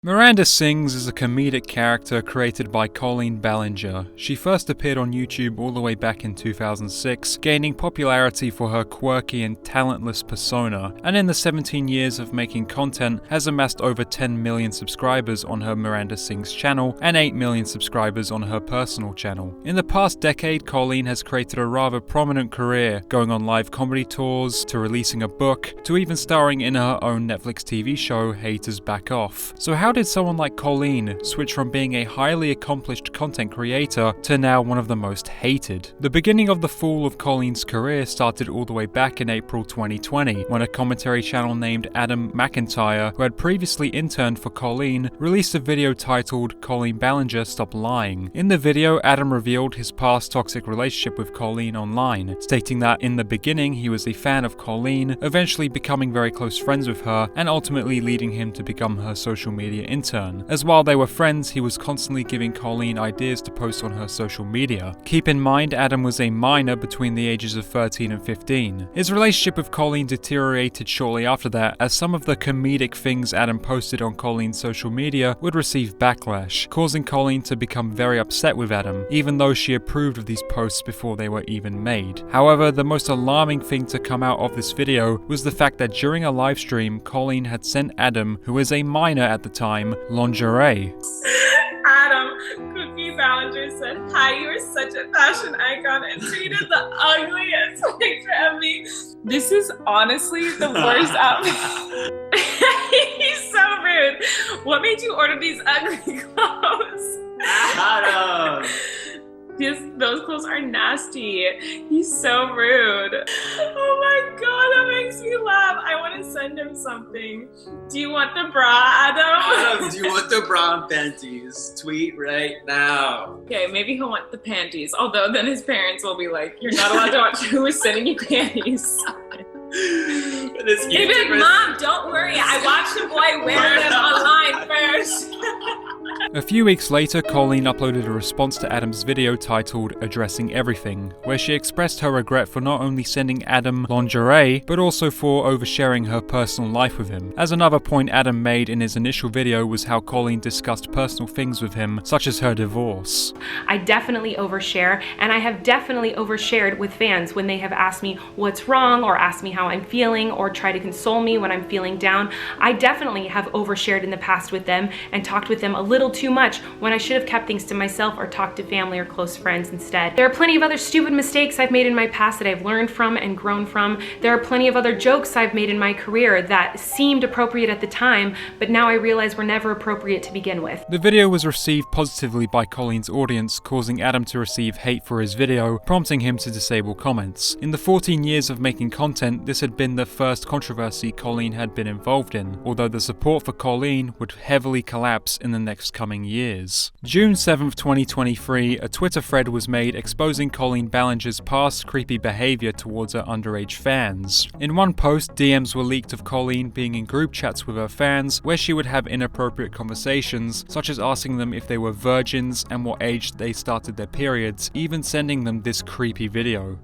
Miranda Sings is a comedic character created by Colleen Ballinger. She first appeared on YouTube all the way back in 2006, gaining popularity for her quirky and talentless persona, and in the 17 years of making content has amassed over 10 million subscribers on her Miranda Sings channel and 8 million subscribers on her personal channel. In the past decade, Colleen has created a rather prominent career, going on live comedy tours, to releasing a book, to even starring in her own Netflix TV show, Haters Back Off. So how did someone like Colleen switch from being a highly accomplished content creator to now one of the most hated? The beginning of the fall of Colleen's career started all the way back in April 2020, when a commentary channel named Adam McIntyre, who had previously interned for Colleen, released a video titled Colleen Ballinger Stop Lying. In the video, Adam revealed his past toxic relationship with Colleen online, stating that in the beginning he was a fan of Colleen, eventually becoming very close friends with her, and ultimately leading him to become her social media intern. As while they were friends, he was constantly giving Colleen ideas to post on her social media. Keep in mind, Adam was a minor between the ages of 13 and 15. His relationship with Colleen deteriorated shortly after that, as some of the comedic things Adam posted on Colleen's social media would receive backlash, causing Colleen to become very upset with Adam, even though she approved of these posts before they were even made. However, the most alarming thing to come out of this video was the fact that during a live stream, Colleen had sent Adam, who was a minor at the time, lingerie. Adam Cookie Ballinger said, "Hi, you are such a fashion icon," and tweeted the ugliest picture of me. This is honestly the worst outfit. He's so rude. What made you order these ugly clothes? Adam! Those clothes are nasty. He's so rude. Oh my god, that makes me laugh. I want to send him something. Do you want the bra, Adam? Adam, do you want the bra and panties? Tweet right now. Okay, maybe he'll want the panties. Although then his parents will be like, "You're not allowed to watch who is sending you panties." Maybe like, "Mom, don't worry. I watched a boy wear them online first." A few weeks later, Colleen uploaded a response to Adam's video titled Addressing Everything, where she expressed her regret for not only sending Adam lingerie, but also for oversharing her personal life with him. As another point Adam made in his initial video was how Colleen discussed personal things with him, such as her divorce. I definitely overshare, and I have definitely overshared with fans when they have asked me what's wrong, or asked me how I'm feeling, or try to console me when I'm feeling down. I definitely have overshared in the past with them and talked with them a little too much when I should have kept things to myself or talked to family or close friends instead. There are plenty of other stupid mistakes I've made in my past that I've learned from and grown from. There are plenty of other jokes I've made in my career that seemed appropriate at the time, but now I realize were never appropriate to begin with. The video was received positively by Colleen's audience, causing Adam to receive hate for his video, prompting him to disable comments. In the 14 years of making content, this had been the first controversy Colleen had been involved in, although the support for Colleen would heavily collapse in the next coming years. June 7th, 2023, a Twitter thread was made exposing Colleen Ballinger's past creepy behavior towards her underage fans. In one post, DMs were leaked of Colleen being in group chats with her fans, where she would have inappropriate conversations, such as asking them if they were virgins and what age they started their periods, even sending them this creepy video.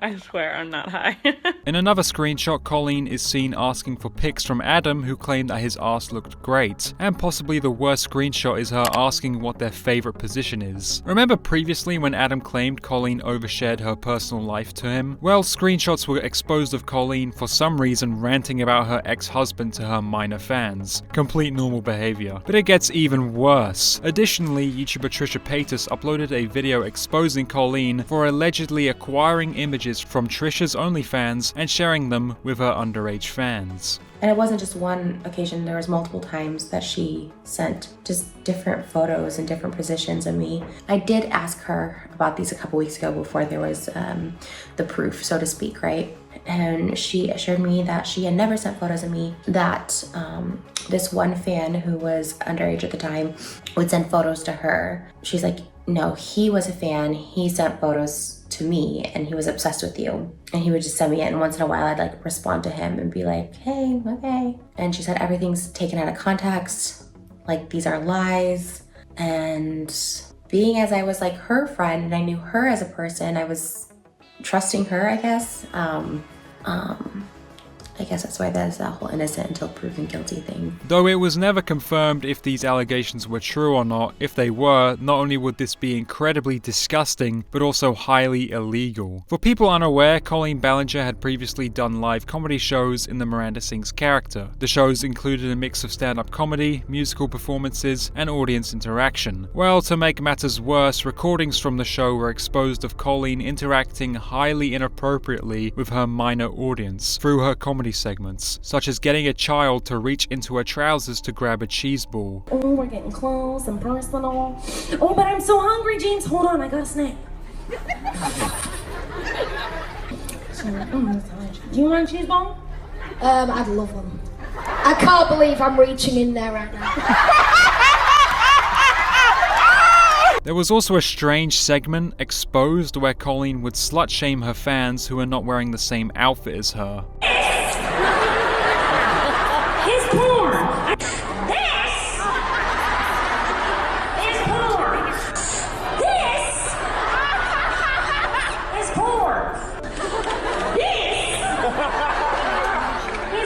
I swear I'm not high. In another screenshot, Colleen is seen asking for pics from Adam, who claimed that his ass looked great. And possibly the worst screenshot is her asking what their favorite position is. Remember previously when Adam claimed Colleen overshared her personal life to him? Well, screenshots were exposed of Colleen for some reason ranting about her ex-husband to her minor fans. Complete normal behavior. But it gets even worse. Additionally, YouTuber Trisha Paytas uploaded a video exposing Colleen for allegedly acquiring images from Trisha's OnlyFans and sharing them with her underage fans. And it wasn't just one occasion, there was multiple times that she sent just different photos and different positions of me. I did ask her about these a couple weeks ago before there was the proof, so to speak, right? And she assured me that she had never sent photos of me, that this one fan who was underage at the time would send photos to her. She's like, no, he was a fan, he sent photos to me and he was obsessed with you, and he would just send me it, and once in a while I'd like respond to him and be like, hey, okay. And she said everything's taken out of context, like these are lies. And being as I was like her friend and I knew her as a person, I was trusting her, I guess. I guess that's why there's that whole innocent until proven guilty thing. Though it was never confirmed if these allegations were true or not, if they were, not only would this be incredibly disgusting, but also highly illegal. For people unaware, Colleen Ballinger had previously done live comedy shows in the Miranda Sings character. The shows included a mix of stand-up comedy, musical performances, and audience interaction. Well, to make matters worse, recordings from the show were exposed of Colleen interacting highly inappropriately with her minor audience through her comedy segments, such as getting a child to reach into her trousers to grab a cheese ball. Oh, we're getting close and personal. Oh, but I'm so hungry, James. Hold on, I got a snack. Do you want a cheese ball? I'd love them. I can't believe I'm reaching in there right now. There was also a strange segment exposed where Colleen would slut-shame her fans who are not wearing the same outfit as her. It's porn! This is porn! This is porn! This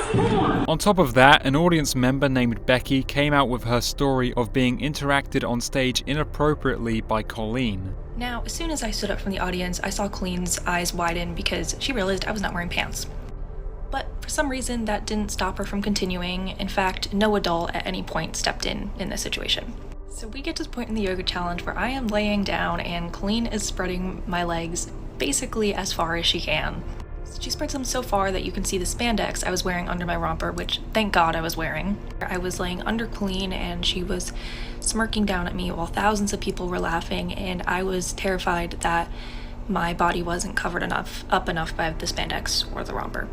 is porn! On top of that, an audience member named Becky came out with her story of being interacted on stage inappropriately by Colleen. Now, as soon as I stood up from the audience, I saw Colleen's eyes widen because she realized I was not wearing pants. But for some reason, that didn't stop her from continuing. In fact, no adult at any point stepped in this situation. So we get to the point in the yoga challenge where I am laying down and Colleen is spreading my legs basically as far as she can. She spreads them so far that you can see the spandex I was wearing under my romper, which thank God I was wearing. I was laying under Colleen and she was smirking down at me while thousands of people were laughing, and I was terrified that my body wasn't covered up enough by the spandex or the romper.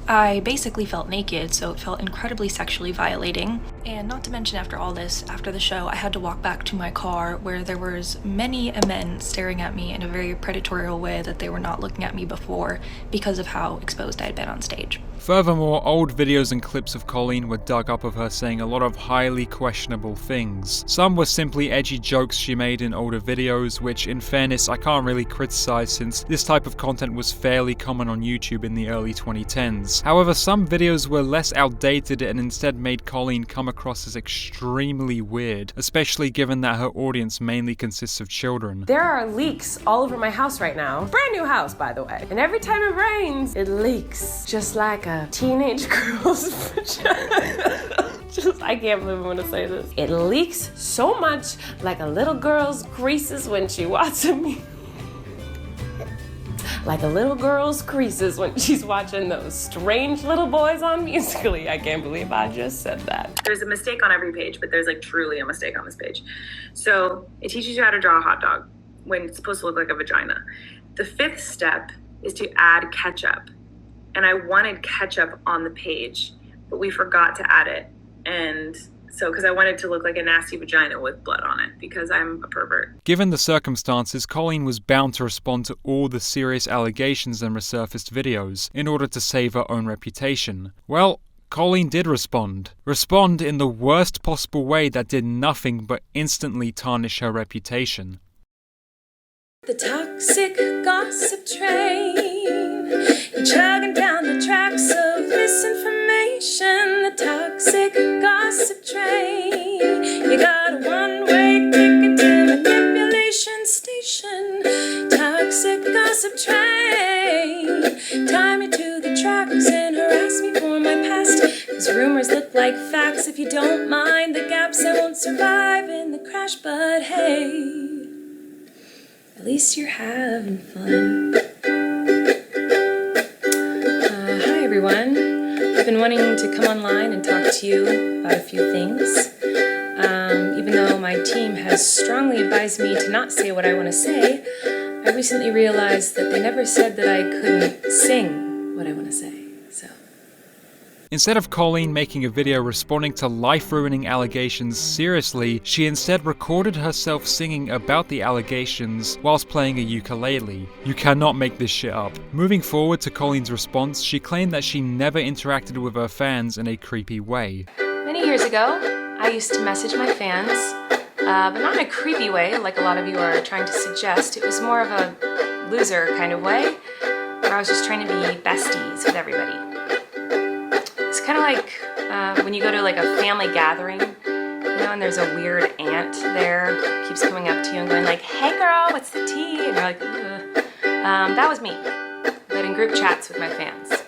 I basically felt naked, so it felt incredibly sexually violating. And not to mention, after all this, after the show, I had to walk back to my car where there was many men staring at me in a very predatory way that they were not looking at me before because of how exposed I had been on stage. Furthermore, old videos and clips of Colleen were dug up of her saying a lot of highly questionable things. Some were simply edgy jokes she made in older videos, which in fairness I can't really criticize since this type of content was fairly common on YouTube in the early 2010s. However, some videos were less outdated and instead made Colleen come across as extremely weird, especially given that her audience mainly consists of children. There are leaks all over my house right now. Brand new house, by the way. And every time it rains, it leaks. Just like a teenage girl's vagina. I can't believe I'm gonna say this. It leaks so much like a little girl's creases when she watches me. Like a little girl's creases when she's watching those strange little boys on Musical.ly. I can't believe I just said that. There's a mistake on every page, but there's like truly a mistake on this page. So it teaches you how to draw a hot dog when it's supposed to look like a vagina. The 5th step is to add ketchup. And I wanted ketchup on the page, but we forgot to add it. And so, because I wanted to look like a nasty vagina with blood on it, because I'm a pervert. Given the circumstances, Colleen was bound to respond to all the serious allegations and resurfaced videos in order to save her own reputation. Well, Colleen did respond. Respond in the worst possible way that did nothing but instantly tarnish her reputation. The toxic gossip train, you're chugging down the tracks of misinformation. The toxic gossip train, you got a one-way ticket to manipulation station. Toxic gossip train, tie me to the tracks and harass me for my past, 'cause rumors look like facts. If you don't mind the gaps, I won't survive in the crash, but hey, at least you're having fun. Hi everyone. I've been wanting to come online and talk to you about a few things. Even though my team has strongly advised me to not say what I want to say, I recently realized that they never said that I couldn't sing what I want to say. So. Instead of Colleen making a video responding to life-ruining allegations seriously, she instead recorded herself singing about the allegations whilst playing a ukulele. You cannot make this shit up. Moving forward to Colleen's response, she claimed that she never interacted with her fans in a creepy way. Many years ago, I used to message my fans, but not in a creepy way like a lot of you are trying to suggest. It was more of a loser kind of way, where I was just trying to be besties with everybody. kind of like when you go to like a family gathering, you know, and there's a weird aunt there who keeps coming up to you and going like, hey girl, what's the tea? And you're like, ugh. That was me, but in group chats with my fans. It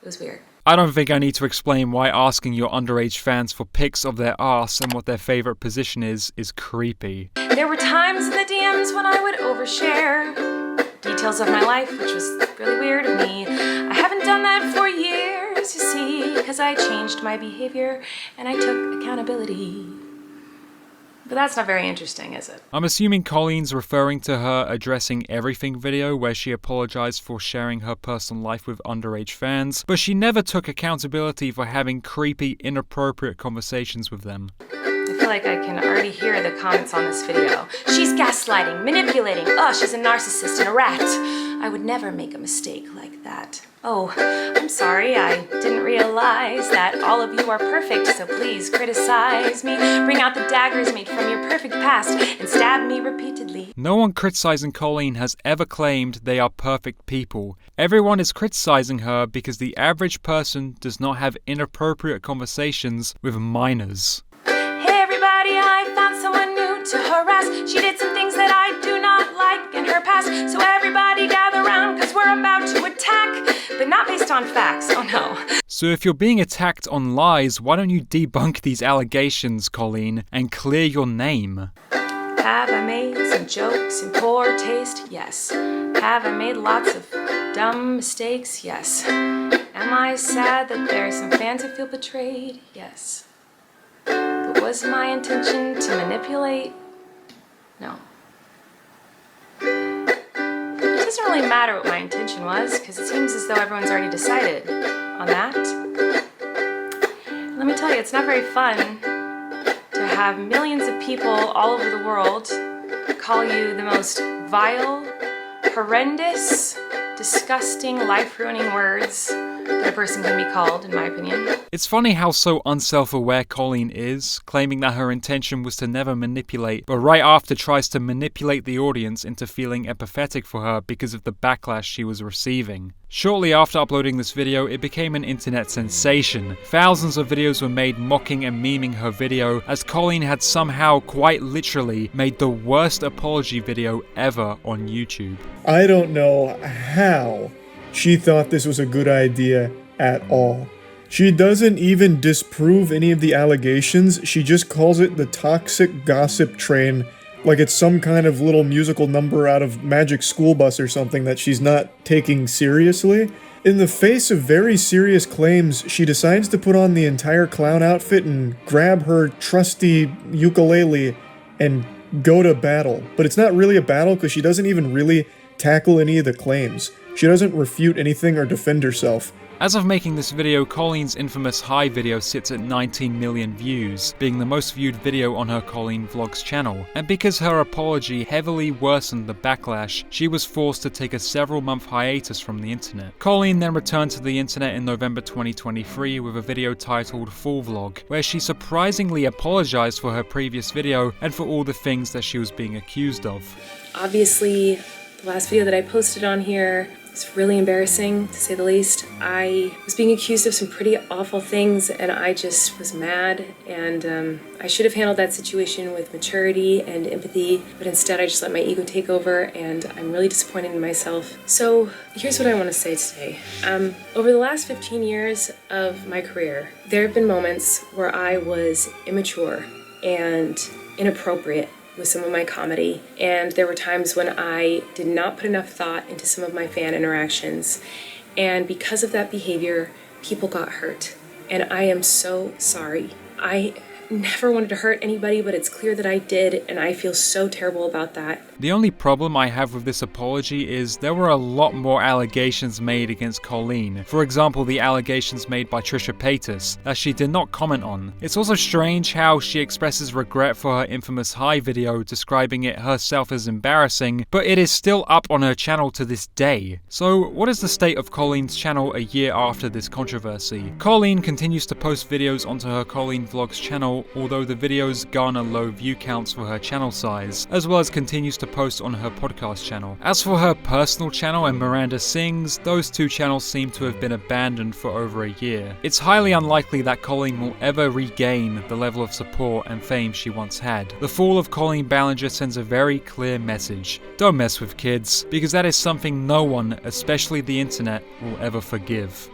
was weird. I don't think I need to explain why asking your underage fans for pics of their arse and what their favorite position is creepy. There were times in the DMs when I would overshare details of my life, which was really weird of me. I haven't done that for years, you see, because I changed my behavior and I took accountability. But that's not very interesting, is it? I'm assuming Colleen's referring to her Addressing Everything video where she apologized for sharing her personal life with underage fans, but she never took accountability for having creepy, inappropriate conversations with them. I feel like I can already hear the comments on this video. She's gaslighting, manipulating, oh, she's a narcissist and a rat. I would never make a mistake like that. Oh, I'm sorry, I didn't realize that all of you are perfect, so please criticize me. Bring out the daggers made from your perfect past and stab me repeatedly. No one criticizing Colleen has ever claimed they are perfect people. Everyone is criticizing her because the average person does not have inappropriate conversations with minors. Hey everybody, I found someone new to harass. She did some things that I do not like in her past. So everybody gather round, cause we're about to attack, but not based on facts, oh no. So if you're being attacked on lies, why don't you debunk these allegations, Colleen, and clear your name? Have I made some jokes in poor taste? Yes. Have I made lots of dumb mistakes? Yes. Am I sad that there are some fans who feel betrayed? Yes. But was my intention to manipulate? No. It doesn't really matter what my intention was, because it seems as though everyone's already decided on that. Let me tell you, it's not very fun to have millions of people all over the world call you the most vile, horrendous, disgusting, life-ruining words that a person can be called, in my opinion. It's funny how so unself-aware Colleen is, claiming that her intention was to never manipulate, but right after tries to manipulate the audience into feeling empathetic for her because of the backlash she was receiving. Shortly after uploading this video, it became an internet sensation. Thousands of videos were made mocking and memeing her video, as Colleen had somehow, quite literally, made the worst apology video ever on YouTube. I don't know how she thought this was a good idea at all. She doesn't even disprove any of the allegations, she just calls it the toxic gossip train, like it's some kind of little musical number out of Magic School Bus or something that she's not taking seriously. In the face of very serious claims, she decides to put on the entire clown outfit and grab her trusty ukulele and go to battle. But it's not really a battle because she doesn't even really tackle any of the claims. She doesn't refute anything or defend herself. As of making this video, Colleen's infamous High video sits at 19 million views, being the most viewed video on her Colleen Vlogs channel. And because her apology heavily worsened the backlash, she was forced to take a several-month hiatus from the internet. Colleen then returned to the internet in November 2023 with a video titled Full Vlog, where she surprisingly apologized for her previous video and for all the things that she was being accused of. Obviously, the last video that I posted on here, it's really embarrassing, to say the least. I was being accused of some pretty awful things and I just was mad, and I should have handled that situation with maturity and empathy, but instead I just let my ego take over and I'm really disappointed in myself. So here's what I want to say today. Over the last 15 years of my career, there have been moments where I was immature and inappropriate with some of my comedy, and there were times when I did not put enough thought into some of my fan interactions, and because of that behavior, people got hurt, and I am so sorry. I never wanted to hurt anybody, but it's clear that I did, and I feel so terrible about that. The only problem I have with this apology is there were a lot more allegations made against Colleen. For example, the allegations made by Trisha Paytas that she did not comment on. It's also strange how she expresses regret for her infamous High video, describing it herself as embarrassing, but it is still up on her channel to this day. So what is the state of Colleen's channel a year after this controversy? Colleen continues to post videos onto her Colleen Vlogs channel, channel, although the videos garner low view counts for her channel size, as well as continues to post on her podcast channel. As for her personal channel and Miranda Sings, those two channels seem to have been abandoned for over a year. It's highly unlikely that Colleen will ever regain the level of support and fame she once had. The fall of Colleen Ballinger sends a very clear message. Don't mess with kids, because that is something no one, especially the internet, will ever forgive.